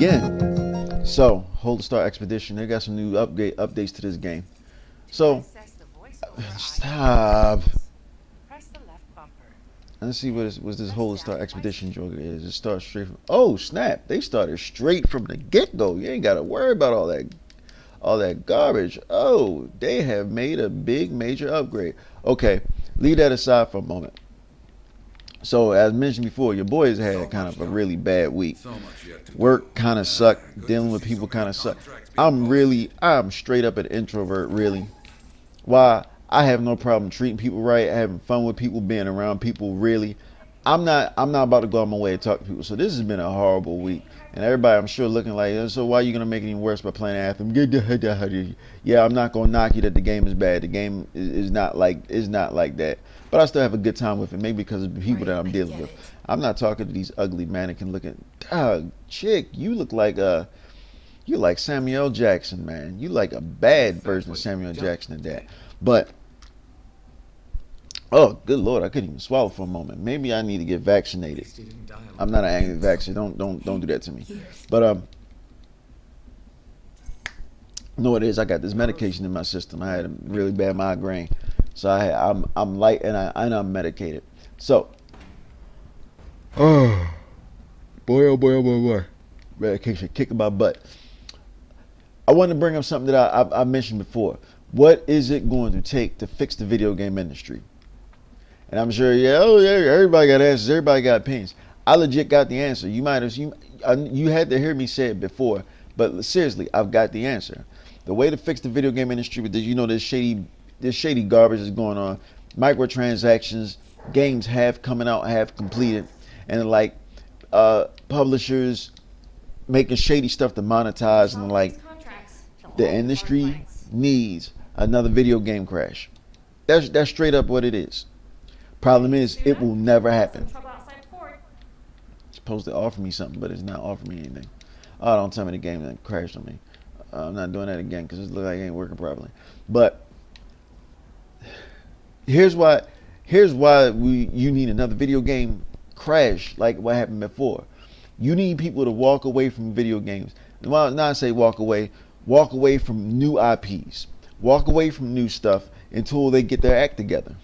again. So, Hold the Star Expedition, they got some new updates to this game. So, stop. Let's see what this Hold the Star Expedition joke is. It starts straight from, oh snap, they started straight from the get-go. You ain't got to worry about all that garbage. Oh, they have made a big major upgrade. Okay, leave that aside for a moment. So as mentioned before, your boys had kind of a really bad week. Work kind of sucked. Dealing with people kind of sucked. I'm straight up an introvert, really. Why? I have no problem treating people right, having fun with people, being around people, really. I'm not about to go on my way to talk to people. So this has been a horrible week. And everybody, I'm sure, looking like, so why are you going to make it any worse by playing Anthem? Yeah, I'm not going to knock you that the game is bad. The game is not like that. But I still have a good time with it, maybe because of the people that I'm dealing with. I'm not talking to these ugly mannequin looking, chick, you look like you like Samuel Jackson, man. You like a bad version of Samuel Jackson at that. But oh, good Lord, I couldn't even swallow for a moment. Maybe I need to get vaccinated. I'm not an anti-vaxxer. Don't do that to me. But no, it is. I got this medication in my system. I had a really bad migraine, so I'm light and I'm medicated. So, oh boy, medication kicking my butt. I want to bring up something that I mentioned before. What is it going to take to fix the video game industry? And I'm sure, everybody got answers. Everybody got opinions. I legit got the answer. You had to hear me say it before, but seriously, I've got the answer. The way to fix the video game industry with this shady garbage is going on. Microtransactions, games have coming out, have completed, and like publishers making shady stuff to monetize, and like the industry needs another video game crash. That's straight up what it is. Problem is, it will never happen. It's supposed to offer me something, but it's not offering me anything. Oh, don't tell me the game that crashed on me. I'm not doing that again because it looks like it ain't working properly. But here's why you need another video game crash like what happened before. You need people to walk away from video games. Well, not say walk away from new IPs. Walk away from new stuff until they get their act together.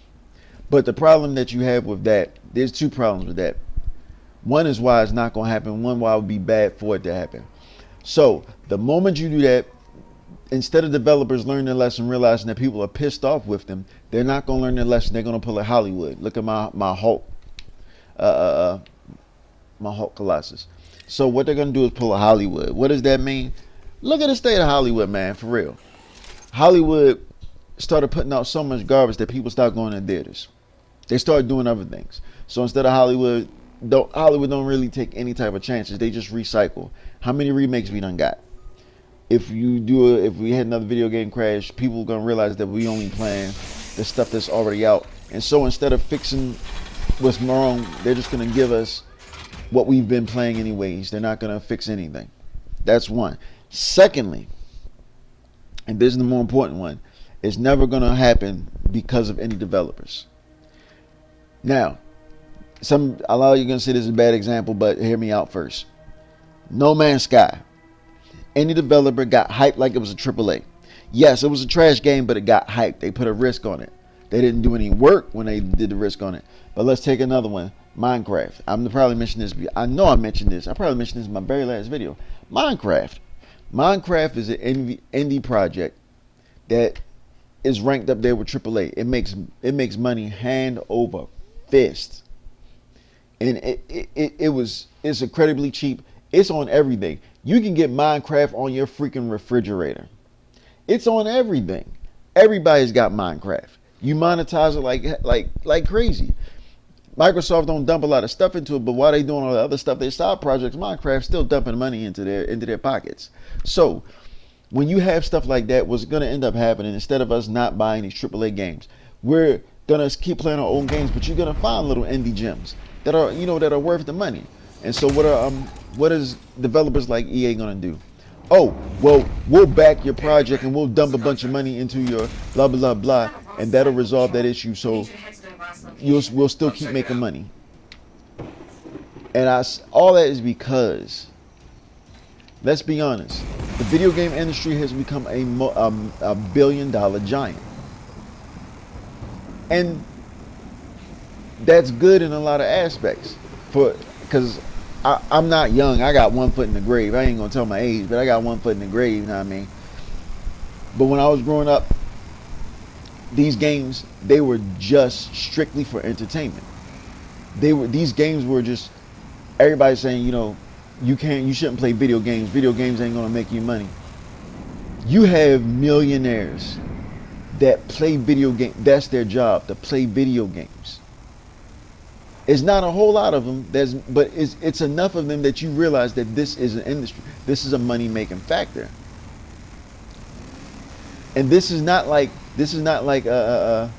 But the problem that you have with that, there's two problems with that. One is why it's not going to happen. One, why it would be bad for it to happen. So the moment you do that, instead of developers learning their lesson, realizing that people are pissed off with them, they're not going to learn their lesson. They're going to pull a Hollywood. Look at my Hulk, my Hulk Colossus. So what they're going to do is pull a Hollywood. What does that mean? Look at the state of Hollywood, man, for real. Hollywood started putting out so much garbage that people stopped going to theaters. They started doing other things. So instead of Hollywood don't really take any type of chances. They just recycle. How many remakes we done got? If we had another video game crash, people are gonna realize that we only playing the stuff that's already out. And so instead of fixing what's wrong, they're just gonna give us what we've been playing anyways. They're not gonna fix anything. That's one. Secondly, and this is the more important one, it's never gonna happen because of any developers. Now, a lot of you are going to say this is a bad example, but hear me out first. No Man's Sky. Any developer got hyped like it was a AAA. Yes, it was a trash game, but it got hyped. They put a risk on it. They didn't do any work when they did the risk on it. But let's take another one. Minecraft. I'm probably mentioned this. I know I mentioned this. I probably mentioned this in my very last video. Minecraft. Minecraft is an indie project that is ranked up there with AAA. It makes money hand over fist. And it's incredibly cheap. It's on everything. You can get Minecraft on your freaking refrigerator. It's on everything. Everybody's got Minecraft. You monetize it like crazy. Microsoft don't dump a lot of stuff into it, but while they doing all the other stuff, their side projects, Minecraft still dumping money into their pockets. So when you have stuff like that, what's going to end up happening, instead of us not buying these AAA games, we're going to keep playing our own games, but you're going to find little indie gems that are worth the money. And so what is developers like EA gonna do? Oh, well, we'll back your project and we'll dump a bunch of money into your blah blah blah, and that'll resolve that issue. So we'll still keep making money. And all that is because Let's be honest. The video game industry has become a billion-dollar giant. And that's good in a lot of aspects. Because I'm not young. I got one foot in the grave. I ain't going to tell my age, but I got one foot in the grave, you know what I mean? But when I was growing up, these games, they were just strictly for entertainment. These games were just, everybody saying, you shouldn't play video games. Video games ain't gonna make you money. You have millionaires that play video games. That's their job, to play video games. It's not a whole lot of them, but it's enough of them that you realize that this is an industry. This is a money-making factor. And this is not like what I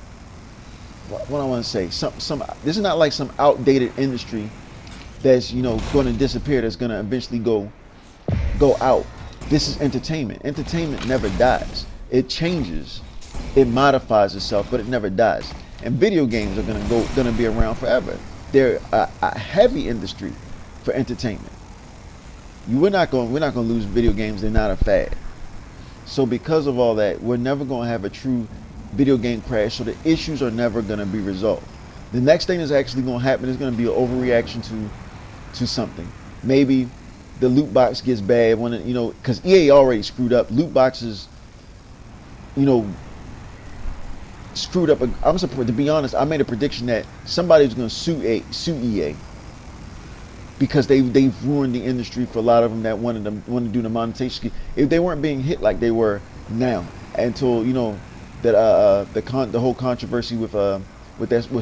want to say. This is not like some outdated industry that's going to disappear. That's going to eventually go out. This is entertainment. Entertainment never dies. It changes, it modifies itself, but it never dies. And video games are going to be around forever. They're a heavy industry for entertainment. We're not going to lose video games. They're not a fad. So because of all that, we're never going to have a true video game crash. So the issues are never going to be resolved. The next thing that's actually going to happen is going to be an overreaction to something. Maybe the loot box gets bad when because EA already screwed up. Loot boxes, screwed up. I'm surprised, to be honest. I made a prediction that somebody's going to sue EA because they've ruined the industry for a lot of them that wanted to do the monetization. If they weren't being hit like they were now, until that the whole controversy with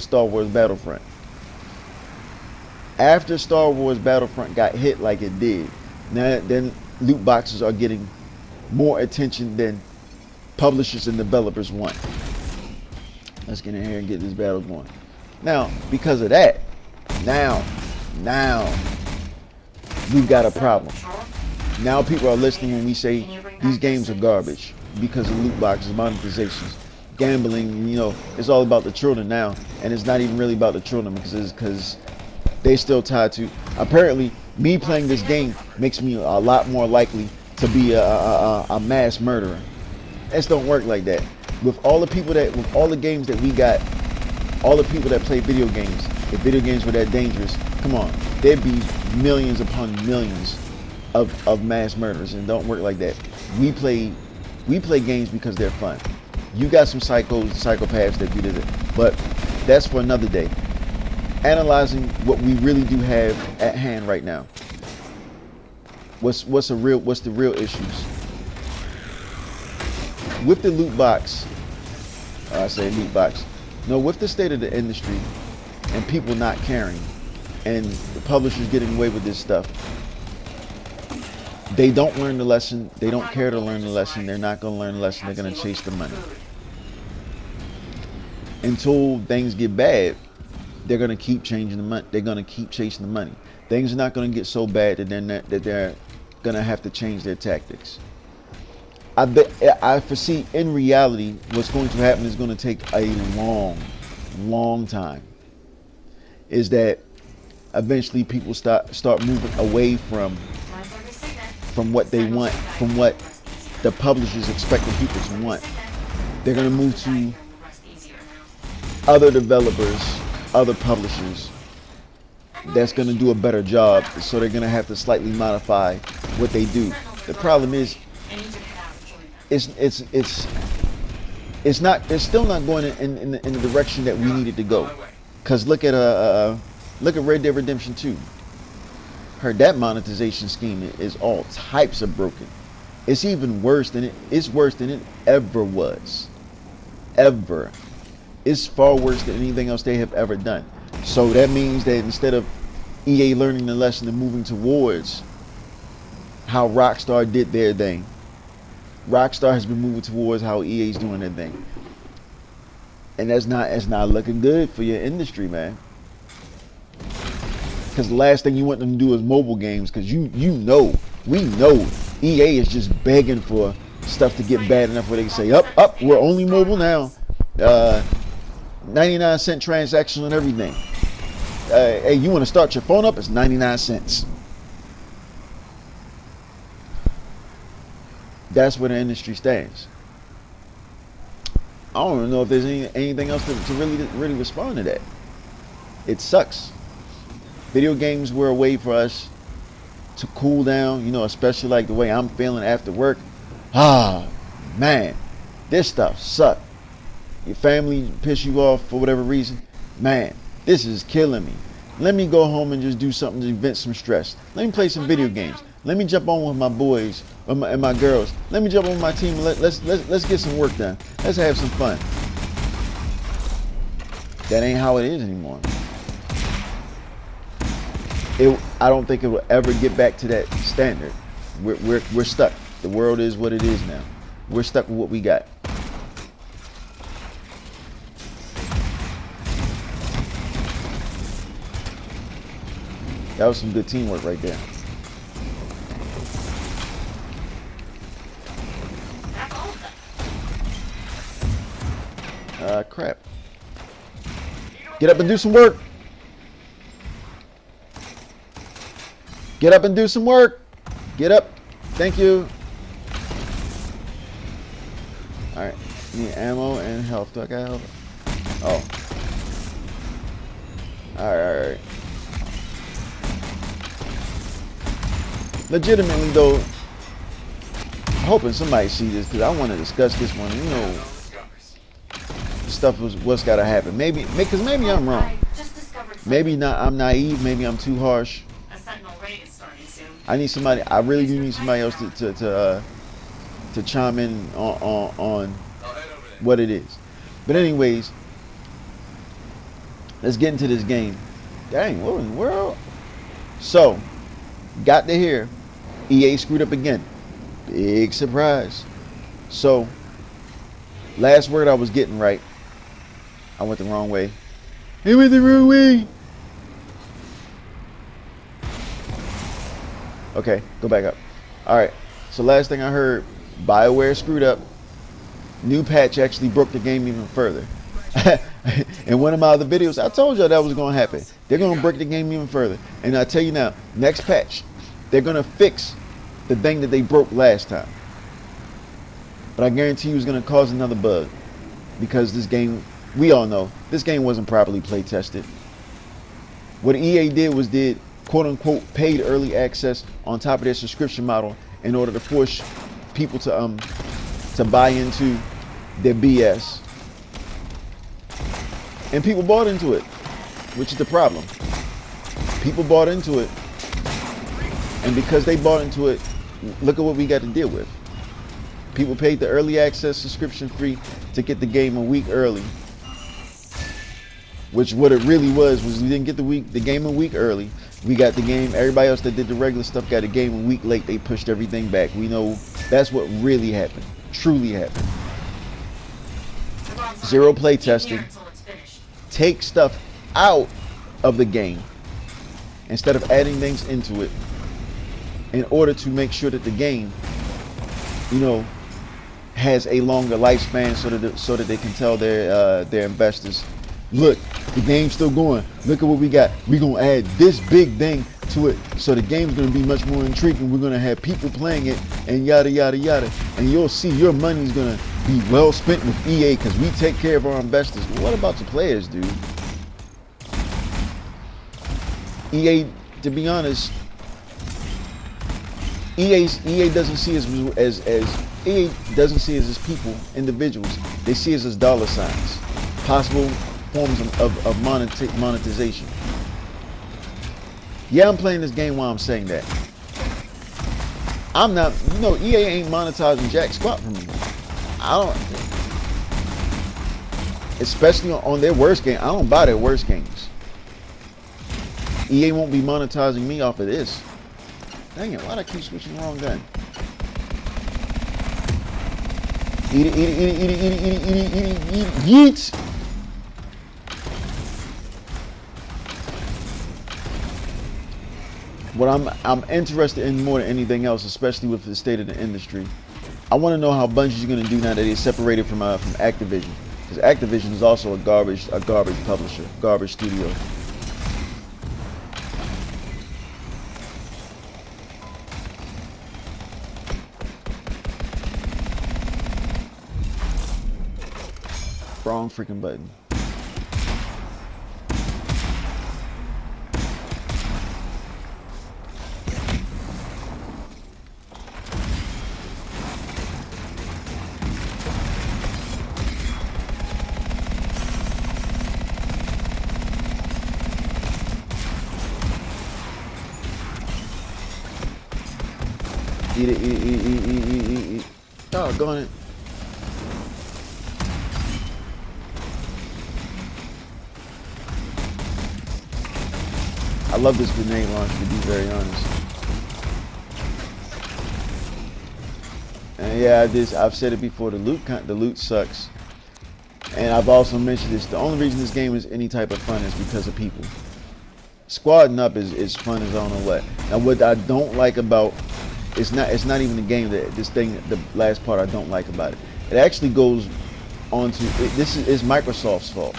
Star Wars Battlefront. After Star Wars Battlefront got hit like it did, then loot boxes are getting more attention than publishers and developers want. Let's get in here and get this battle going. Now, because of that, now we've got a problem. Now people are listening when we say these games are garbage because of loot boxes, monetizations, gambling. It's all about the children now, and it's not even really about the children because they still tied to. Apparently, me playing this game makes me a lot more likely to be a mass murderer. It don't work like that. With all the games that we got, all the people that play video games, if video games were that dangerous, come on, there'd be millions upon millions of mass murderers, and don't work like that. We play games because they're fun. You got some psychopaths that do this, but that's for another day. Analyzing what we really do have at hand right now. What's the real issues with the loot box? I say loot box. No, with the state of the industry and people not caring, and the publishers getting away with this stuff. They don't learn the lesson. They don't care to learn the lesson. They're not going to learn the lesson. They're going to chase the money. Until things get bad, they're going to keep changing the money. They're going to keep chasing the money. Things are not going to get so bad that they're going to have to change their tactics. I foresee in reality what's going to happen is going to take a long time. Is that eventually people start moving away from what they want, from what the publishers expecting people to want. They're going to move to other developers, other publishers that's going to do a better job. So they're going to have to slightly modify what they do. The problem is, it's still not going in the direction that we needed to go. Cause look at Red Dead Redemption 2. Heard that monetization scheme is all types of broken. It's even worse than it ever was. Ever. It's far worse than anything else they have ever done. So that means that instead of EA learning the lesson and moving towards how Rockstar did their thing, Rockstar has been moving towards how EA's doing their thing. And it's not looking good for your industry, man. Because the last thing you want them to do is mobile games, because we know EA is just begging for stuff to get bad enough where they can say, up, we're only mobile now. 99-cent transaction and everything. Hey, you want to start your phone up? It's 99 cents. That's where the industry stands. I don't even know if there's anything else to really respond to that. It sucks. Video games were a way for us to cool down, you know, especially like the way I'm feeling after work. Ah, man, this stuff sucks. Your family piss you off for whatever reason. Man, this is killing me. Let me go home and just do something to vent some stress. Let me play some video games. Let me jump on with my boys and my girls. Let me jump on with my team. And let's get some work done. Let's have some fun. That ain't how it is anymore. I don't think it will ever get back to that standard. We're stuck. The world is what it is now. We're stuck with what we got. That was some good teamwork right there. Crap. Get up and do some work. Get up and do some work. Get up. Thank you. Alright. Need ammo and health. Do I got health? Oh. Alright. Legitimately though, I'm hoping somebody see this because I want to discuss this one. You know, stuff was what's got to happen. Maybe because maybe I'm wrong. Maybe not. I'm naive. Maybe I'm too harsh. I need somebody. I really do need somebody else to chime in on what it is. But anyways, let's get into this game. Dang, what in the world? So, got to hear EA screwed up again. Big surprise. So, last word I was getting right. I went the wrong way. It went the wrong way. Okay, go back up. Alright, so last thing I heard, BioWare screwed up. New patch actually broke the game even further. In one of my other videos, I told y'all that was going to happen. They're going to break the game even further. And I tell you now, next patch, they're going to fix the thing that they broke last time. But I guarantee you it's going to cause another bug. Because this game, we all know, this game wasn't properly play tested. What EA did was quote unquote paid early access on top of their subscription model in order to force people to buy into their BS. And people bought into it, which is the problem. People bought into it, and because they bought into it, look at what we got to deal with. People paid the early access subscription fee to get the game a week early, which what it really was we didn't get the game a week early. We got the game. Everybody else that did the regular stuff got a game a week late. They pushed everything back. We know that's what really happened, truly happened. Zero play testing. Take stuff out of the game instead of adding things into it in order to make sure that the game, you know, has a longer lifespan so that they can tell their investors, look, the game's still going. Look at what we got. We're going to add this big thing to it. So the game's going to be much more intriguing. We're going to have people playing it and yada, yada, yada. And you'll see your money's going to be well spent with EA because we take care of our investors. What about the players, dude? EA, to be honest, EA doesn't see us as EA doesn't see us as people, individuals. They see us as dollar signs, possible forms of monetization. Yeah, I'm playing this game while I'm saying that. I'm not, you know, EA ain't monetizing jack squat for me. I don't, especially on their worst game. I don't buy their worst games. EA won't be monetizing me off of this. Dang it, why'd I keep switching the wrong gun? Eat it, eat it, eat it, eat it, eat it, eat it, eat it, eat it, eat it, yeet! What I'm interested in more than anything else, especially with the state of the industry, I want to know how Bungie's going to do now that they're separated from Activision, because Activision is also a garbage publisher, garbage studio. Wrong freaking button. Eat it, eat. Doggone it. I love this grenade launcher, to be very honest. And yeah, I've said it before, the loot sucks. And I've also mentioned this, the only reason this game is any type of fun is because of people. Squadding up is fun as I don't know what. Now what I don't like about it's not even the game, that this thing, the last part I don't like about it. It actually goes on to this is Microsoft's fault.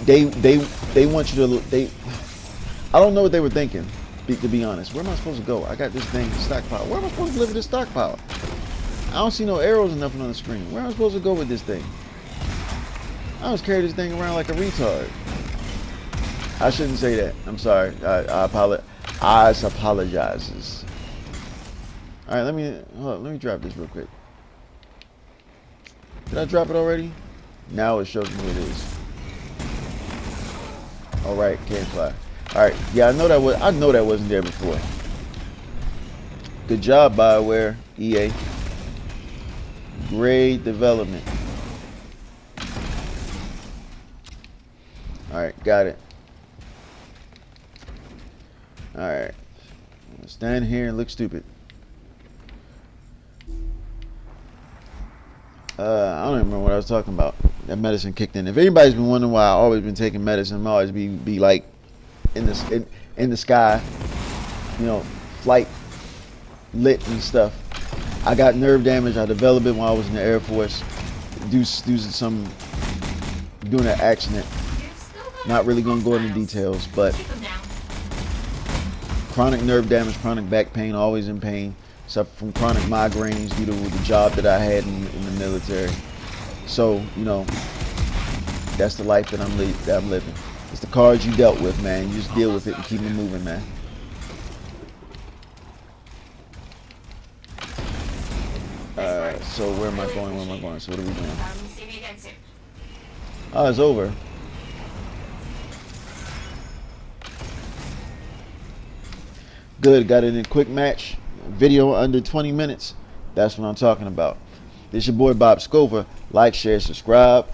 They want you to I don't know what they were thinking, to be honest. Where am I supposed to go? I got this thing stockpile. Where am I supposed to deliver this stockpile? I don't see no arrows or nothing on the screen. Where am I supposed to go with this thing? I just carry this thing around like a retard. I shouldn't say that. I'm sorry. I apologizes. All right, let me drop this real quick. Did I drop it already? Now it shows me what it is. All right, can't fly. All right, yeah, I know that wasn't there before. Good job, BioWare, EA. Great development. All right, got it. All right, stand here and look stupid. I don't even remember what I was talking about. That medicine kicked in. If anybody's been wondering why I always been taking medicine, I'm always be like in the sky, you know, flight lit and stuff. I got nerve damage. I developed it when I was in the Air Force. Doing an accident. Not really gonna go into details, but chronic nerve damage, chronic back pain, always in pain. Suffer from chronic migraines due to the job that I had in the military. So, you know, that's the life that I'm living. It's the cards you dealt with, man. You just deal with it and keep it moving, man. So where am I going? So what are we doing? Oh, it's over. Good, got it in a quick match. Video under 20 minutes. That's what I'm talking about. This your boy Bob Scova. Like, share, subscribe.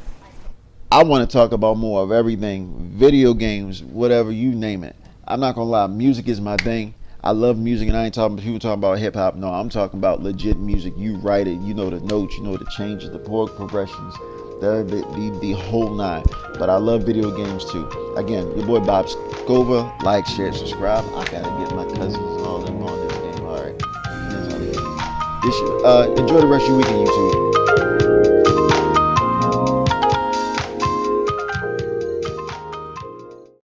I want to talk about more of everything. Video games, whatever, you name it. I'm not gonna lie, music is my thing. I love music, and I ain't talking people talking about hip hop. No, I'm talking about legit music. You write it, you know the notes, you know the changes, the chord progressions, the whole nine. But I love video games too. Again, your boy Bob Scova. Like, share, subscribe. I gotta get my cousins and all them on this game. All right, enjoy the rest of your weekend, YouTube.